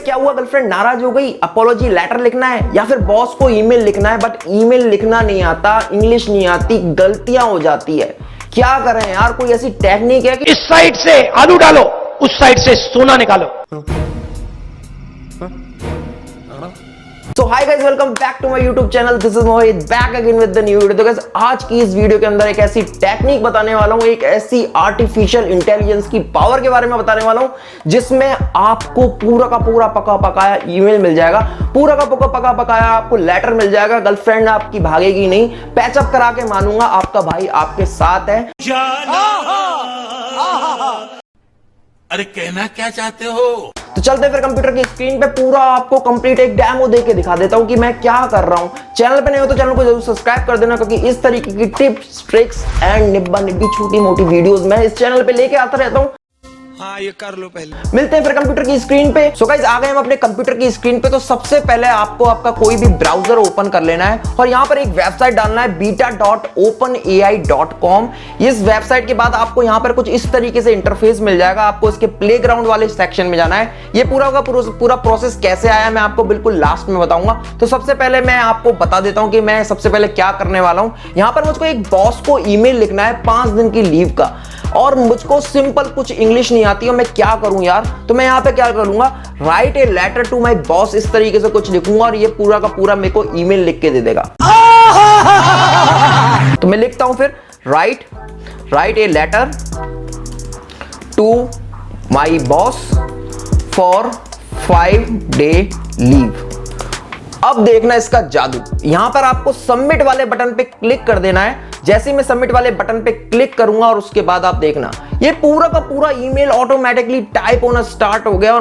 क्या हुआ, गर्लफ्रेंड नाराज हो गई, अपोलॉजी लेटर लिखना है या फिर बॉस को ईमेल लिखना है, बट ईमेल लिखना नहीं आता, इंग्लिश नहीं आती, गलतियां हो जाती है। क्या करें यार, कोई ऐसी टेक्निक है कि इस साइड से आलू डालो, उस साइड से सोना निकालो। So hi guys, welcome back to my YouTube channel. This is Mohit back again with the new video. तो guys आज की इस वीडियो के अंदर एक ऐसी टेक्निक बताने वाला हूँ, एक ऐसी आर्टिफिशियल इंटेलिजेंस की पावर के बारे में बताने वाला हूँ, जिसमें आपको पूरा का पूरा पका पकाया ईमेल मिल जाएगा, पूरा का पूरा पका पकाया आपको लेटर मिल जाएगा। गर्लफ्रेंड आपकी भागेगी नहीं, पैचअप करा के मानूंगा, आपका भाई आपके साथ है। अरे कहना क्या चाहते हो? तो चलते फिर कंप्यूटर की स्क्रीन पे पूरा आपको कंप्लीट एक डेमो देके दिखा देता हूं कि मैं क्या कर रहा हूं। चैनल पे नहीं हो तो चैनल को जरूर सब्सक्राइब कर देना, क्योंकि इस तरीके की टिप्स, ट्रिक्स एंड निब्बा निब्बी छोटी मोटी वीडियोस मैं इस चैनल पे लेके आता रहता हूं। हाँ ये कर लो पहले। मिलते हैं फिर कंप्यूटर की स्क्रीन पे। सो गाइस आ गए हम अपने कंप्यूटर की स्क्रीन पे। तो सबसे पहले आपको आपका कोई भी ब्राउजर ओपन कर लेना है और यहां पर एक वेबसाइट डालना है beta.openai.com। इस वेबसाइट के बाद आपको यहां पर कुछ इस तरीके से इंटरफेस मिल जाएगा। आपको इसके प्लेग्राउंड वाले सेक्शन में जाना है। ये पूरा का पूरा प्रोसेस कैसे आया मैं आपको बिल्कुल लास्ट में बताऊंगा। तो सबसे पहले मैं आपको बता देता हूं कि मैं सबसे पहले क्या करने वाला हूं। यहां पर मुझको एक बॉस को ईमेल लिखना है 5 दिन की लीव का, और मुझको सिंपल कुछ इंग्लिश नहीं आती है। मैं क्या करूं यार, तो मैं यहां पे क्या करूंगा, write a letter to my boss, इस तरीके से कुछ लिखूंगा और ये पूरा का पूरा मेरे को ईमेल लिख के दे देगा। तो मैं लिखता हूं फिर write a letter to my boss for 5 day leave. अब देखना इसका जादू। यहां पर आपको सबमिट वाले बटन पे क्लिक कर देना है। जैसे ही मैं सबमिट वाले बटन पे क्लिक करूंगा और उसके बाद आप देखना ये पूरा का पूरा ईमेल ऑटोमेटिकली टाइप होना स्टार्ट हो गया।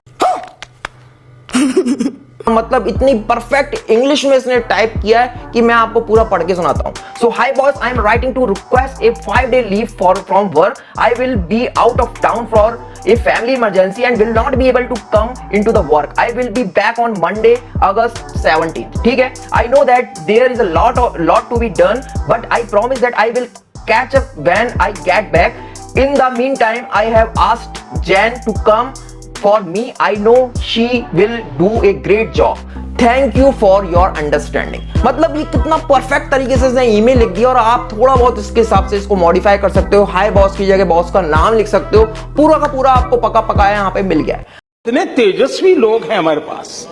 मतलब इतनी परफेक्ट इंग्लिश में इसने टाइप किया है कि मैं आपको पूरा पढ़ के सुनाता हूं। So hi boss, I am writing to request a 5 day leave from work. I will be out of town for a family emergency and will not be able to come into the work. I will be back on Monday, August 17th. ठीक है? I know that there is a lot to be done, but I promise that I will catch up when I get back. In the meantime, I have asked Jan to come for me. I know she will do a great job. Thank you for your understanding. मतलब ये कितना perfect तरीके से इसने email लिख दिया, और आप थोड़ा बहुत इसके हिसाब से इसको मॉडिफाई कर सकते हो। हाय बॉस की जगह बॉस का नाम लिख सकते हो। पूरा का पूरा आपको पका पकाया यहाँ पे मिल गया है। कितने तेजस्वी लोग हैं हमारे पास,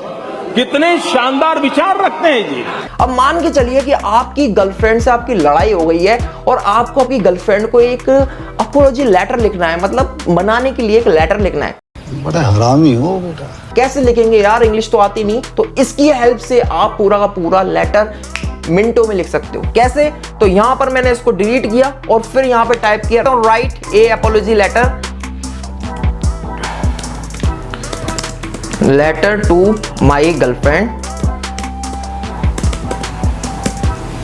कितने शानदार विचार रखते हैं जी। अब मान के चलिए कि आपकी गर्लफ्रेंड से आपकी लड़ाई हो गई है और आपको आपकी गर्लफ्रेंड को एक अपोलॉजी लेटर लिखना है, मतलब मनाने के लिए एक लेटर लिखना है। बड़ा हरामी हो बेटा। कैसे लिखेंगे यार, इंग्लिश तो आती नहीं। तो इसकी हेल्प से आप पूरा का पूरा लेटर मिनटों में लिख सकते हो। कैसे, तो यहां पर मैंने इसको डिलीट किया और फिर यहां पे टाइप किया तो write a apology letter to my girlfriend.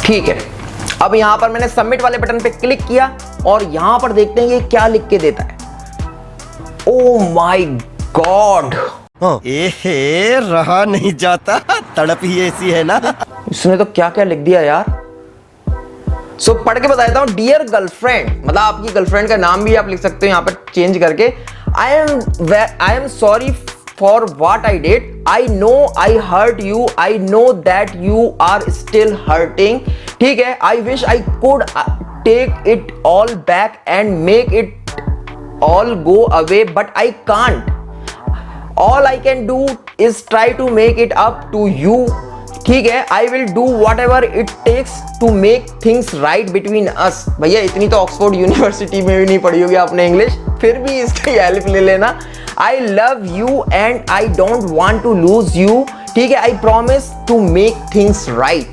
ठीक है, अब यहां पर मैंने सबमिट वाले बटन पे क्लिक किया और यहां पर देखते हैं ये क्या लिख के देता है। ओ माय गॉड, एहे रहा नहीं जाता, तड़प ही ऐसी है ना। इसने तो क्या क्या लिख दिया यार। सो पढ़ के बता देता हूं। डियर गर्लफ्रेंड, मतलब आपकी गर्लफ्रेंड का नाम भी आप लिख सकते हो यहां पर चेंज करके। I am sorry for what I did. I know I hurt you. I know that you are still hurting. ठीक है, I wish I could take it all back and make it all go away, but I can't. All I can do is try to make it up to you. ठीक है, I will do whatever it takes to make things right between us. भैया इतनी तो Oxford university में भी नहीं पढ़ी होगी आपने इंग्लिश, फिर भी इसकी हेल्प ले लेना। I love you and I don't want to lose you. ठीक है, I promise to make things right.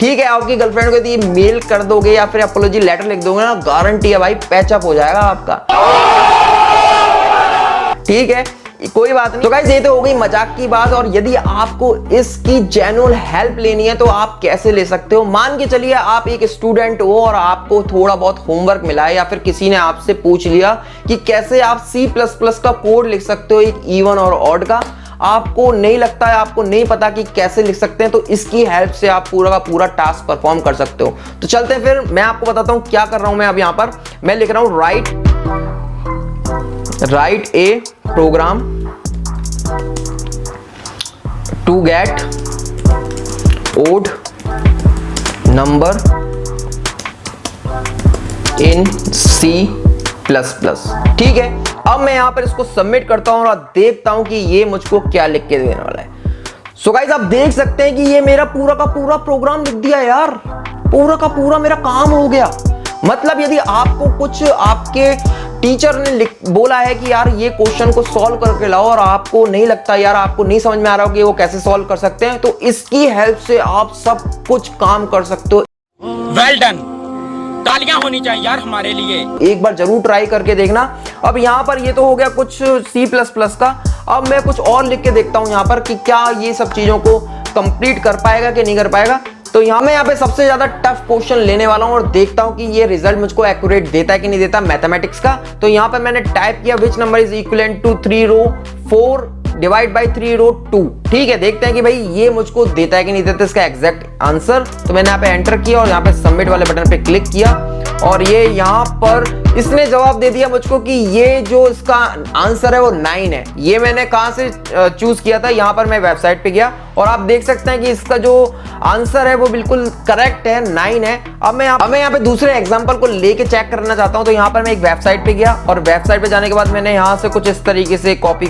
ठीक है, आपकी गर्लफ्रेंड को यदि मेल कर दोगे या फिर अपोलॉजी लेटर लिख दोगे ना, गारंटी है भाई पैचअप हो जाएगा आपका। ठीक है, कोई बात नहीं। तो गाइस ये तो हो गई मजाक की बात, और यदि आपको इसकी जेन्युइन हेल्प लेनी है तो आप कैसे ले सकते हो। मान के चलिए आप एक स्टूडेंट हो और आपको थोड़ा बहुत होमवर्क मिला है, या फिर किसी ने आपसे पूछ लिया कि कैसे आप C++ का कोड लिख सकते हो, एक इवन और ऑड का। आपको नहीं लगता है, आपको नहीं पता कि कैसे लिख सकते हैं, तो इसकी हेल्प से आप पूरा का पूरा टास्क परफॉर्म कर सकते हो। तो चलते हैं फिर, मैं आपको बताता हूं क्या कर रहा हूं मैं। अब यहां पर मैं लिख रहा हूं write a program to get odd number in C++। ठीक है, अब मैं यहां पर इसको सबमिट करता हूं और देखता हूं कि ये मुझको क्या लिख के देने वाला है। सो गाइस आप देख सकते हैं कि ये मेरा पूरा का पूरा प्रोग्राम लिख दिया यार, पूरा का पूरा मेरा काम हो गया। मतलब यदि आपको कुछ आपके टीचर ने बोला है कि यार ये क्वेश्चन को सॉल्व करके लाओ और आपको नहीं लगता यार, आपको नहीं समझ में आ रहा हो कि वो कैसे सॉल्व कर सकते हैं, तो इसकी हेल्प से आप सब कुछ काम कर सकते हो। वेल डन, तालियां होनी चाहिए यार हमारे लिए। एक बार जरूर ट्राई करके देखना। अब यहाँ पर ये तो हो गया कुछ C++ का। अब मैं कुछ और लिख के देखता हूँ यहाँ पर कि क्या ये सब चीजों को कंप्लीट कर पाएगा कि नहीं कर पाएगा। तो मैं यहाँ पे सबसे ज्यादा टफ क्वेश्चन लेने वाला हूँ और देखता हूँ कि ये रिजल्ट मुझको एक्यूरेट देता है कि नहीं देता मैथमेटिक्स का। तो यहाँ पे मैंने टाइप किया which number is equivalent to 3 row 4 divide by 3 row 2। ठीक है, देखते हैं कि भाई ये मुझको देता है कि नहीं देता इसका एग्जैक्ट आंसर। तो मैंने यहाँ पे एंटर किया और यहाँ पे सबमिट वाले बटन पे क्लिक किया और ये यहाँ पर इसने जवाब दे दिया मुझको कि ये जो इसका आंसर है वो 9 है। ये मैंने कहां से चूज किया था, यहाँ पर मैं वेबसाइट पे गया और आप देख सकते हैं कि इसका जो आंसर है वो बिल्कुल करेक्ट है, 9 है। अब मैं यहाँ पे दूसरे एग्जांपल को लेके चेक करना चाहता हूँ। तो यहाँ पर मैं एक वेबसाइट पे गया और वेबसाइट पे जाने के बाद मैंने यहाँ से कुछ इस तरीके से कॉपी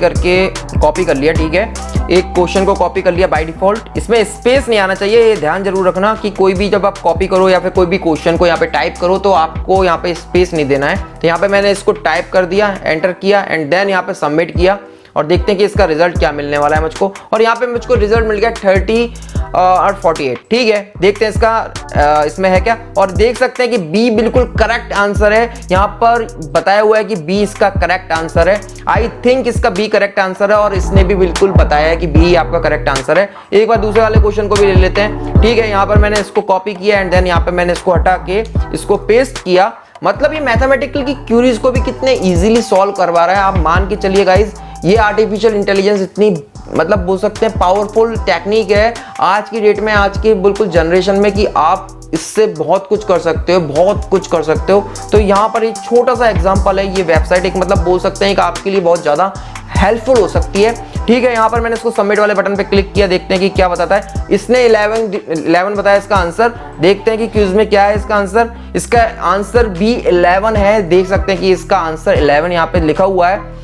कर लिया। ठीक है, एक क्वेश्चन को कॉपी कर लिया बाय डिफॉल्ट। इसमें स्पेस नहीं आना चाहिए, ये ध्यान जरूर रखना कि कोई भी जब आप कॉपी करो या फिर कोई भी क्वेश्चन को यहाँ पे टाइप करो तो आपको यहाँ पे स्पेस नहीं देना है। तो यहाँ पे मैंने इसको टाइप कर दिया, एंटर किया एंड देन यहाँ पे सबमिट किया और देखते हैं कि इसका रिजल्ट क्या मिलने वाला है मुझको। और यहाँ पे मुझको रिजल्ट मिल गया 30 और 48। ठीक है, देखते हैं इसका इसमें है क्या। और देख सकते हैं कि बी बिल्कुल करेक्ट आंसर है। यहाँ पर बताया हुआ है कि बी इसका करेक्ट आंसर है। आई थिंक इसका बी करेक्ट आंसर है और इसने भी बिल्कुल बताया है कि बी आपका करेक्ट आंसर है। एक बार दूसरे वाले क्वेश्चन को भी ले लेते हैं। ठीक है, यहाँ पर मैंने इसको कॉपी किया एंड देन यहाँ पे मैंने इसको हटा के इसको पेस्ट किया। मतलब ये मैथमेटिकल की क्यूरीज को भी कितने इजीली सॉल्व करवा रहा है। आप मान के चलिए गाइज, ये आर्टिफिशियल इंटेलिजेंस इतनी मतलब बोल सकते हैं पावरफुल टेक्निक है आज की डेट में, आज की बिल्कुल जनरेशन में, कि आप इससे बहुत कुछ कर सकते हो, बहुत कुछ कर सकते हो। तो यहाँ पर एक छोटा सा एग्जांपल है, ये वेबसाइट एक मतलब बोल सकते हैं कि आपके लिए बहुत ज़्यादा हेल्पफुल हो सकती है। ठीक है, यहाँ पर मैंने इसको सबमिट वाले बटन पे क्लिक किया, देखते हैं कि क्या बताता है। इसने 11 बताया इसका आंसर। देखते हैं कि क्विज में क्या है इसका आंसर। इसका आंसर भी 11 है। देख सकते हैं कि इसका आंसर 11 यहाँ पे लिखा हुआ है।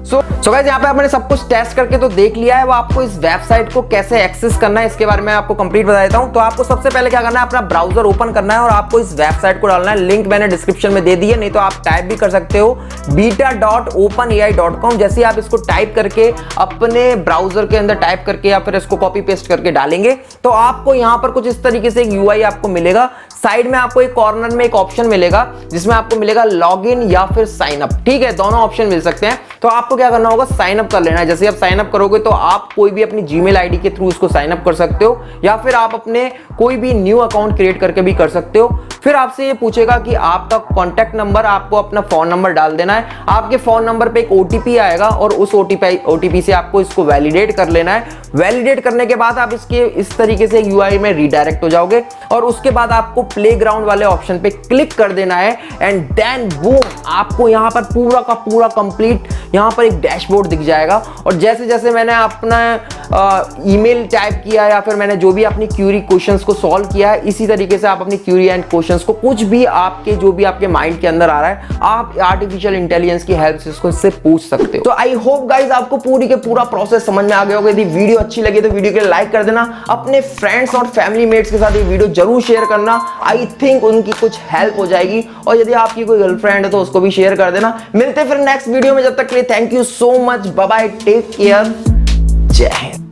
सो गाइस यहाँ पे आपने सब कुछ टेस्ट करके तो देख लिया है। वो आपको इस वेबसाइट को कैसे एक्सेस करना है इसके बारे में आपको कंप्लीट बता देता हूँ। तो आपको सबसे पहले क्या करना है, अपना ब्राउजर ओपन करना है और आपको इस वेबसाइट को डालना है। लिंक मैंने डिस्क्रिप्शन में दे दी है, नहीं तो आप टाइप भी कर सकते हो beta.openai.com। जैसे ही आप इसको टाइप करके अपने ब्राउजर के अंदर टाइप करके या फिर इसको कॉपी पेस्ट करके डालेंगे तो आपको यहाँ पर कुछ इस तरीके से एक यूआई आपको मिलेगा। साइड में आपको एक कॉर्नर में एक ऑप्शन मिलेगा जिसमें आपको मिलेगा लॉगिन या फिर साइन अप। ठीक है, दोनों ऑप्शन मिल सकते हैं। तो आपको क्या करना होगा, साइन अप कर लेना है। जैसे आप साइन अप करोगे तो आप कोई भी अपनी जीमेल आईडी के थ्रू इसको साइन अप कर सकते हो या फिर आप अपने कोई भी न्यू अकाउंट क्रिएट करके भी कर सकते हो। फिर आपसे ये पूछेगा कि आपका कॉन्टैक्ट नंबर, आपको अपना फोन नंबर डाल देना है। आपके फोन नंबर पे एक ओटीपी आएगा और उस ओटीपी से आपको इसको वैलिडेट कर लेना है। वैलिडेट करने के बाद आप इसके इस तरीके से यूआई में रीडायरेक्ट हो जाओगे और उसके बाद आपको प्लेग्राउंड वाले ऑप्शन पे क्लिक कर देना है एंड देन बूम, आपको यहाँ पर पूरा का पूरा कंप्लीट यहाँ पर एक डैशबोर्ड दिख जाएगा। और जैसे जैसे मैंने अपना ईमेल टाइप किया या फिर मैंने जो भी अपनी क्यूरी क्वेश्चंस को सॉल्व किया है, इसी तरीके से आप अपनी क्यूरी एंड क्वेश्चंस को कुछ भी आपके जो भी आपके माइंड के अंदर आ रहा है, आप आर्टिफिशियल इंटेलिजेंस की हेल्प से इससे पूछ सकते हो। तो आई होप गाइज आपको पूरी के पूरा प्रोसेस समझ में आ गया होगा। यदि वीडियो अच्छी लगी तो वीडियो के लाइक कर देना, अपने फ्रेंड्स और फैमिली मेट्स के साथ ये वीडियो जरूर शेयर करना। आई थिंक उनकी कुछ हेल्प हो जाएगी। और यदि आपकी कोई गर्लफ्रेंड है तो उसको भी शेयर कर देना। मिलते हैं फिर नेक्स्ट वीडियो में, जब तक के लिए thank you so much, bye bye, take care, जय हिंद।